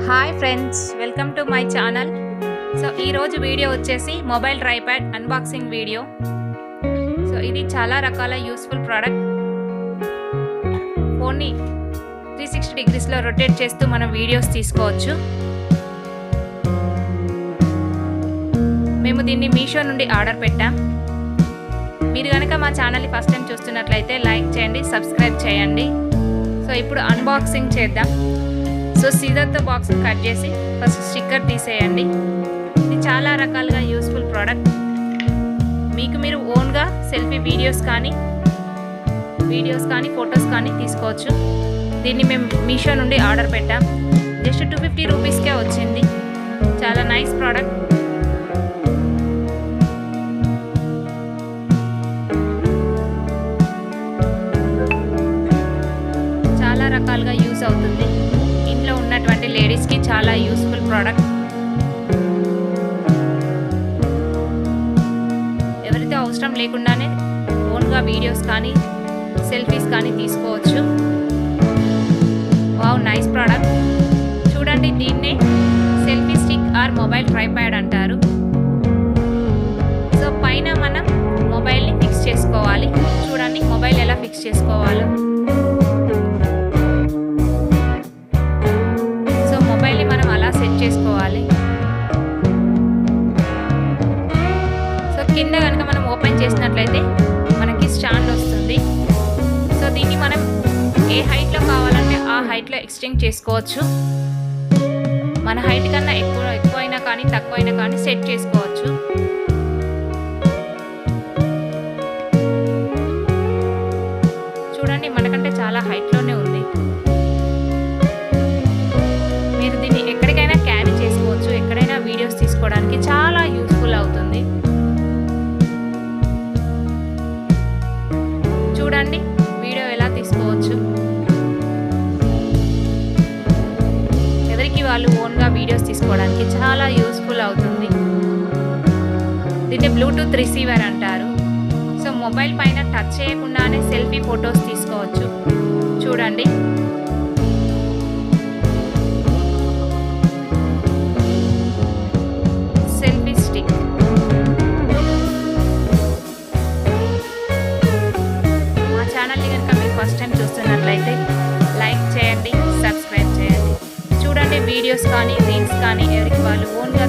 Hi friends, welcome to my channel. So ఈరోజు video వచ్చేసి mobile tripod unboxing video. So ఇది చాలా రకాల యూస్ఫుల్ ప్రోడక్ట్. ఫోన్ని 360 డిగ్రీస్లో రొటేట్ చేస్తూ మనం వీడియోస్ తీసుకోవచ్చు. మేము దీన్ని మీషో నుండి ఆర్డర్ పెట్టాం. మీరు కనుక మా ఛానల్ని ఫస్ట్ టైం చూస్తున్నట్లయితే లైక్ చేయండి, సబ్స్క్రైబ్ చేయండి. సో ఇప్పుడు అన్బాక్సింగ్ చేద్దాం. సో సీజర్తో బాక్స్ కట్ చేసి ఫస్ట్ స్టిక్కర్ తీసేయండి. ఇది చాలా రకాలుగా యూస్ఫుల్ ప్రోడక్ట్. మీరు ఓన్గా సెల్ఫీ వీడియోస్ కానీ ఫొటోస్ కానీ తీసుకోవచ్చు. దీన్ని మేము మీషో నుండి ఆర్డర్ పెట్టాం. జస్ట్ 250 రూపీస్కే వచ్చింది. చాలా నైస్ ప్రోడక్ట్. చాలా రకాలుగా యూజ్ అవుతుంది. ఇంట్లో ఉన్నటువంటి లేడీస్కి చాలా యూస్ఫుల్ ప్రోడక్ట్. ఎవరితో అవసరం లేకుండానే ఓన్గా వీడియోస్ కానీ సెల్ఫీస్ కానీ తీసుకోవచ్చు. Wow, nice product. చూడండి, దీన్నే selfie stick or mobile tripod అంటారు. సో పైన మనం మొబైల్ని ఫిక్స్ చేసుకోవాలి. చూడండి మొబైల్ ఎలా ఫిక్స్ చేసుకోవాలో. సెట్ చేసుకోవాలి. సో కింద కనుక మనం ఓపెన్ చేసినట్లయితే మనకి స్టాండ్ వస్తుంది. సో దీన్ని మనం ఏ హైట్లో కావాలంటే ఆ హైట్లో ఎక్స్టెండ్ చేసుకోవచ్చు. మన హైట్ కన్నా ఎక్కువైనా కానీ తక్కువైనా కానీ సెట్ చేసుకోవచ్చు. చూడండి, మనకంటే చాలా హైట్లోనే ఉంది. మీరు దీన్ని ఎక్కడికైనా క్యారీ చేసుకోవచ్చు. ఎక్కడైనా వీడియోస్ తీసుకోవడానికి చాలా యూస్ఫుల్ అవుతుంది. చూడండి వీడియో ఎలా తీసుకోవచ్చు. ఎవరికి వాళ్ళు ఓన్గా వీడియోస్ తీసుకోవడానికి చాలా యూస్ఫుల్ అవుతుంది. దీన్ని బ్లూటూత్ రిసీవర్ అంటారు. సో మొబైల్ పైన టచ్ చేయకుండానే సెల్ఫీ ఫొటోస్ తీసుకోవచ్చు. చూడండి, ఫస్ట్ టైం చూస్తున్నట్లయితే లైక్ చేయండి, సబ్స్క్రైబ్ చేయండి. చూడండి వీడియోస్ కానీ రీల్స్ కానీ ఎవరికి వాళ్ళు ఓన్గా